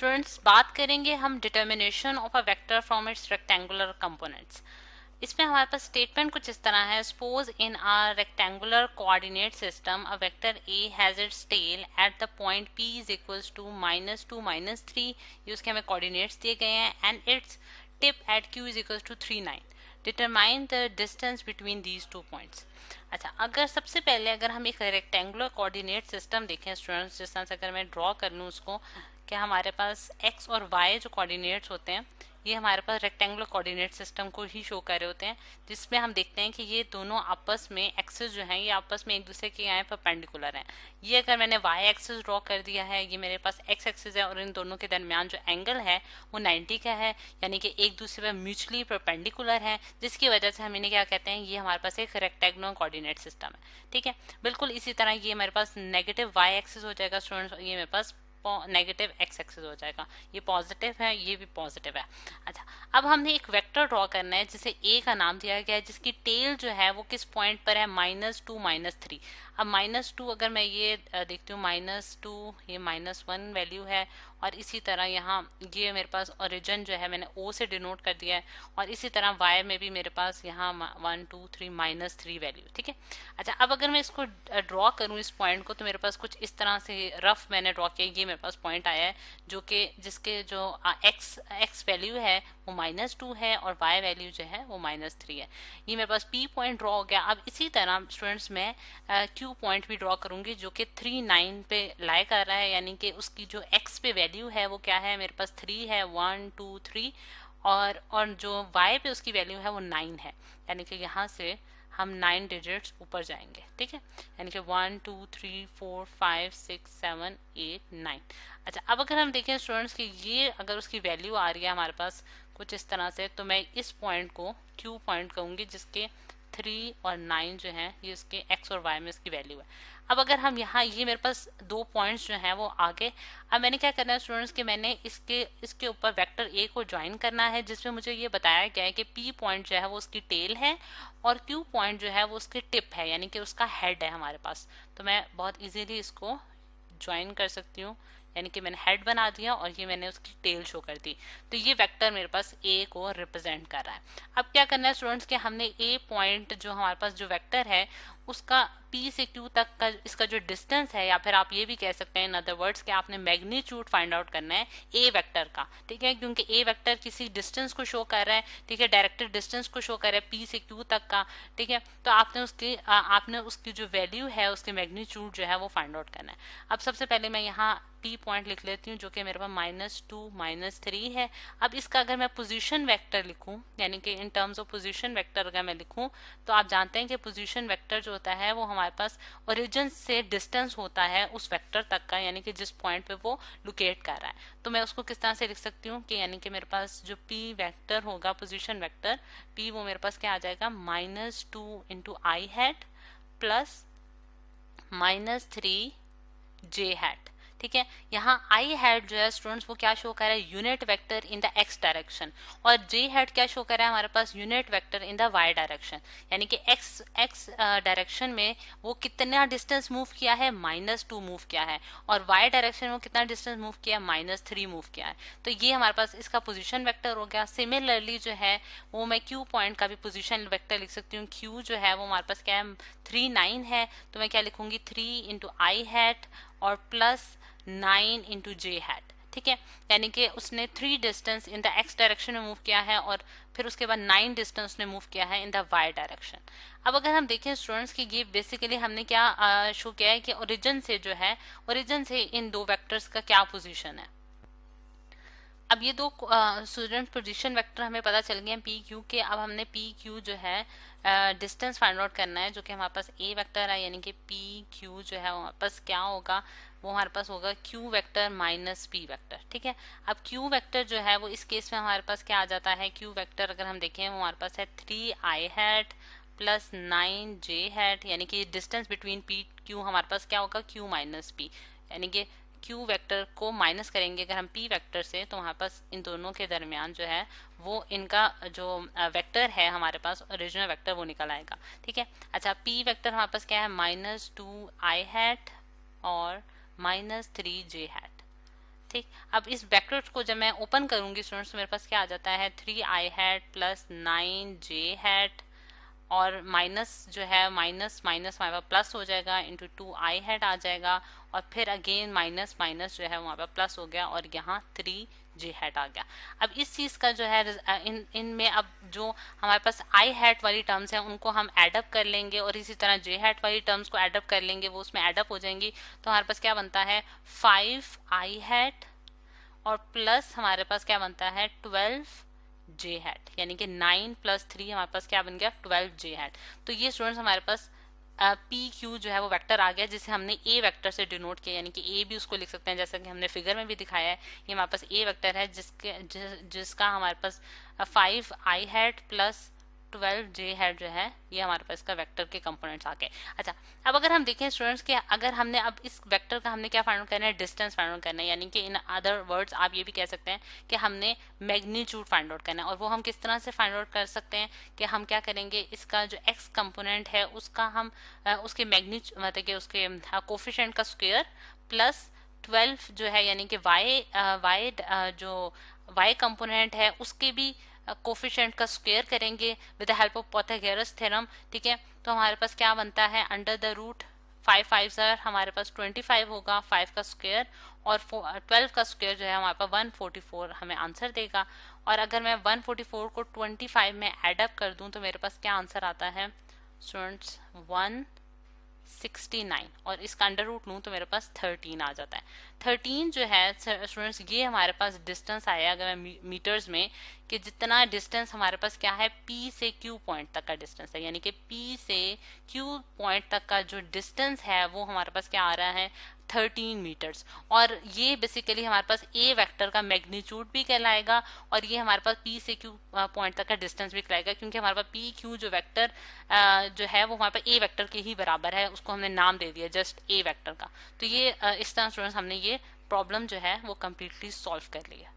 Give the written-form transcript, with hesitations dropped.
Students बात करेंगे हम determination of a vector from its rectangular components. इसमें हमारे पास स्टेटमेंट कुछ इस तरह है। Suppose in a rectangular coordinate system a vector A has its tail at the point p is equals to -2 -3। ये उसके हमें कोऑर्डिनेट्स दिए गए हैं and its tip at q is equals to 3 9। Determine the distance between these two points. अच्छा, अगर सबसे पहले अगर हम एक रेक्टेंगुलर कोऑर्डिनेट सिस्टम देखें स्टूडेंट्स, जिस तरह से अगर मैं ड्रॉ कर लूँ उसको, क्या हमारे पास x और y जो कोऑर्डिनेट्स होते हैं ये हमारे पास रेक्टेंगुलर कोऑर्डिनेट सिस्टम को ही शो कर रहे होते हैं, जिसमें हम देखते हैं कि ये दोनों आपस में एक्सिस जो हैं ये आपस में एक दूसरे के यहाँ परपेंडिकुलर हैं। ये अगर मैंने y एक्सिस ड्रॉ कर दिया है, ये मेरे पास x एक्सिस है और इन दोनों के दरमियान जो एंगल है वो 90 का है, यानी कि एक दूसरे पर म्यूचुअली परपेंडिकुलर है, जिसकी वजह से हम इन्हें क्या कहते हैं, ये हमारे पास एक रेक्टेंगुलर कोऑर्डिनेट सिस्टम है। ठीक है, बिल्कुल इसी तरह ये मेरे पास नेगेटिव y एक्सिस हो जाएगा स्टूडेंट्स, ये मेरे पास नेगेटिव x एक्सिस हो जाएगा। ये पॉजिटिव है, ये भी पॉजिटिव है। अच्छा, अब हमने एक वेक्टर ड्रॉ करना है जिसे a का नाम दिया गया है, जिसकी टेल जो है वो किस पॉइंट पर है, -2 -3। अब -2 अगर मैं ये देखती हूँ, -2 ये -1 वैल्यू है और इसी तरह यहाँ ये मेरे पास ओरिजिन जो है मैंने o से डिनोट कर दिया है और इसी तरह y में भी मेरे पास यहाँ 1 2 3 -3 वैल्यू। ठीक है। अच्छा, अब अगर मैं इसको ड्रॉ करूँ इस पॉइंट को, तो मेरे पास कुछ इस तरह से रफ मैंने ड्रॉ किया। ये मेरे पास पॉइंट आया है जो कि जिसके जो x वैल्यू है वो -2 है और y वैल्यू जो है वो -3 है। ये मेरे पास p पॉइंट ड्रॉ हो गया। अब इसी तरह स्टूडेंट्स मैं q पॉइंट भी ड्रॉ करूंगी जो कि 3 9 पे लाई कर रहा है, यानी कि उसकी जो x पे वैल्यू है वो क्या है, मेरे पास 3 है, 1 2 3 और जो y पे उसकी वैल्यू है वो 9 है, यानी कि यहाँ से हम 9 डिजिट्स ऊपर जाएंगे। ठीक है, यानी कि 1 2 3 4 5 6 7 8 9। अच्छा, अब अगर हम देखें स्टूडेंट्स कि ये अगर उसकी वैल्यू आ रही है हमारे पास कुछ इस तरह से, तो मैं इस पॉइंट को q पॉइंट कहूंगी, जिसके 3 और 9 जो हैं ये इसके x और y में इसकी वैल्यू है। अब अगर हम यहाँ, ये मेरे पास 2 पॉइंट्स जो हैं वो आगे, अब मैंने क्या करना है स्टूडेंट्स कि मैंने इसके ऊपर वेक्टर a को ज्वाइन करना है, जिसमें मुझे ये बताया गया है कि p पॉइंट जो है वो उसकी टेल है और q पॉइंट जो है वो उसकी टिप है, यानी कि उसका हेड है हमारे पास। तो मैं बहुत इजीली इसको ज्वाइन कर सकती हूँ, यानी कि मैंने हेड बना दिया और ये मैंने उसकी टेल शो कर दी। तो ये वेक्टर मेरे पास a को रिप्रेजेंट कर रहा है। अब क्या करना है स्टूडेंट्स कि हमने a पॉइंट जो हमारे पास जो वेक्टर है उसका p से q तक का इसका जो डिस्टेंस है, या फिर आप ये भी कह सकते हैं इन अदर वर्ड्स कि आपने मैग्नीट्यूड फाइंड आउट करना है a वेक्टर का। ठीक है, क्योंकि a वेक्टर किसी डिस्टेंस को शो कर रहा है। ठीक है, डायरेक्टेड डिस्टेंस को शो कर रहा है p से q तक का। ठीक है, तो आपने उसकी जो वैल्यू है उसकी मैग्नीट्यूड जो है वो फाइंड आउट करना है। अब सबसे पहले मैं यहाँ p पॉइंट लिख लेती हूँ जो कि मेरे पास -2 -3 है। अब इसका अगर मैं पोजीशन वेक्टर लिखूं, यानी कि in terms of position vector अगर मैं लिखूं, तो आप जानते हैं कि पोजीशन वेक्टर जो होता है वो हमारे पास ओरिजिन से डिस्टेंस होता है उस वेक्टर तक का, यानी कि जिस पॉइंट पे वो लोकेट कर रहा है। तो मैं उसको किस तरह से लिख सकती हूँ कि यानी कि मेरे पास जो p वेक्टर होगा, पोजीशन वेक्टर p, वो मेरे पास क्या आ जाएगा, -2 इंटू आई हैट प्लस -3 j हैट। ठीक है, यहाँ आई हैट जो है स्टूडेंट्स वो क्या शो कर रहा है, unit vector in the x direction, और j हैट क्या शो कर रहा है हमारे पास, unit vector in the y direction, यानी कि x डायरेक्शन में वो कितना डिस्टेंस मूव किया है, -2 मूव किया है, और y डायरेक्शन में वो कितना डिस्टेंस मूव किया है, -3 मूव किया है। तो ये हमारे पास इसका पोजिशन वेक्टर हो गया। सिमिलरली जो है वो मैं q पॉइंट का भी पोजिशन वेक्टर लिख सकती हूँ। q जो है वो हमारे पास क्या है, 3 9 है, तो मैं क्या लिखूंगी, 3 इंटू आई हैट और प्लस 9 इंटू जे हैट। ठीक है, यानी कि उसने 3 distance in the x direction में मूव किया है और फिर उसके बाद 9 डिस्टेंस ने मूव किया है इन द y डायरेक्शन। अब अगर हम देखें स्टूडेंट्स की ये बेसिकली हमने क्या शो किया है कि ओरिजिन से जो है, ओरिजिन से इन दो वेक्टर्स का क्या पोजीशन है। अब ये दो स्टूडेंट पोजीशन वेक्टर हमें पता चल गए हैं पी क्यू के। अब हमने पी क्यू जो है डिस्टेंस फाइंड आउट करना है, जो कि हमारे पास ए वेक्टर है, यानी कि पी क्यू जो है हमारे पास क्या होगा, वो हमारे पास होगा Q vector minus P vector. ठीक है, अब क्यू वेक्टर जो है वो इस केस में हमारे पास क्या आ जाता है, क्यू वेक्टर अगर हम देखें वो हमारे पास है 3 आई हैट प्लस 9 जे हैट, यानी कि डिस्टेंस बिटवीन पी क्यू हमारे पास क्या होगा, क्यू माइनस पी, यानी कि क्यू वेक्टर को माइनस करेंगे अगर हम पी वेक्टर से, तो हमारे पास इन दोनों के दरमियान जो है वो इनका जो वेक्टर है हमारे पास ओरिजिनल वेक्टर वो निकल आएगा। ठीक है, अच्छा पी वेक्टर हमारे पास क्या है, -2 आई हैट और -3 जे हैट। ठीक, अब इस वेक्टर को जब मैं ओपन करूंगी स्टूडेंट्स, मेरे पास क्या आ जाता है 3i hat plus 9j hat, और माइनस जो है माइनस माइनस हमारे पास प्लस हो जाएगा, इंटू 2i हैट आ जाएगा, और फिर अगेन माइनस माइनस जो है वहाँ पर प्लस हो गया, और यहाँ 3j हैट आ गया। अब इस चीज़ का जो है इनमें अब जो हमारे पास i हैट वाली टर्म्स हैं उनको हम एडअप कर लेंगे, और इसी तरह j हैट वाली टर्म्स को एडअप कर लेंगे, वो उसमें एडअप हो जाएंगी। तो हमारे पास क्या बनता है 5i हैट, और प्लस हमारे पास क्या बनता है 12j हैट, यानी कि 9 प्लस 3 हमारे पास क्या बन गया 12j हैट। तो ये स्टूडेंट्स हमारे पास पी क्यू जो है वो वेक्टर आ गया, जिसे हमने ए वेक्टर से डिनोट किया, यानी कि ए भी उसको लिख सकते हैं, जैसा कि हमने फिगर में भी दिखाया है। ये हमारे पास ए वेक्टर है जिसका हमारे पास 5i hat plus 12j hat जो है ये हमारे पास इसका वेक्टर के कंपोनेंट्स आ गए। अच्छा, अब अगर हम देखें स्टूडेंट्स कि अगर हमने अब इस वेक्टर का हमने क्या फाइंड आउट करना है, डिस्टेंस फाइंड आउट करना है, यानी कि इन अदर वर्ड्स आप ये भी कह सकते हैं कि हमने मैग्नीट्यूड फाइंड आउट करना है। और वो हम किस तरह से फाइंड आउट कर सकते हैं कि हम क्या करेंगे, इसका जो एक्स कंपोनेंट है उसका हम उसके मैग्नीट्यूड मतलब कि उसके कोफिशिएंट का स्क्वायर प्लस 12 जो है, यानी कि वाई जो वाई कंपोनेंट है उसके भी कोफिशिएंट का स्क्वायर करेंगे with the help of Pythagoras theorem. ठीक है, तो हमारे पास क्या बनता है अंडर द रूट 5 5 हमारे पास 25 होगा, 5 का स्क्वायर और 12 का स्क्वायर जो है हमारे पास 144 हमें आंसर देगा। और अगर मैं 144 को 25 में एडअप कर दूं तो मेरे पास क्या आंसर आता है स्टूडेंट्स 169, और इसका अंडर रूट लूँ तो मेरे पास 13 आ जाता है। 13 जो है स्टूडेंट्स ये हमारे पास डिस्टेंस आया अगर मैं मीटर्स में, कि जितना डिस्टेंस हमारे पास क्या है P से Q पॉइंट तक का डिस्टेंस है, यानी कि P से Q पॉइंट तक का जो डिस्टेंस है वो हमारे पास क्या आ रहा है 13 मीटर्स। और ये बेसिकली हमारे पास ए वेक्टर का मैग्नीट्यूड भी कहलाएगा, और ये हमारे पास P से Q पॉइंट तक का डिस्टेंस भी कहलाएगा, क्योंकि हमारे पास P Q जो वेक्टर जो है वो हमारे पास ए वेक्टर के ही बराबर है, उसको हमने नाम दे दिया जस्ट ए वेक्टर का। तो ये इस तरह स्टूडेंट्स हमने ये प्रॉब्लम जो है वो कम्प्लीटली सॉल्व कर लिया।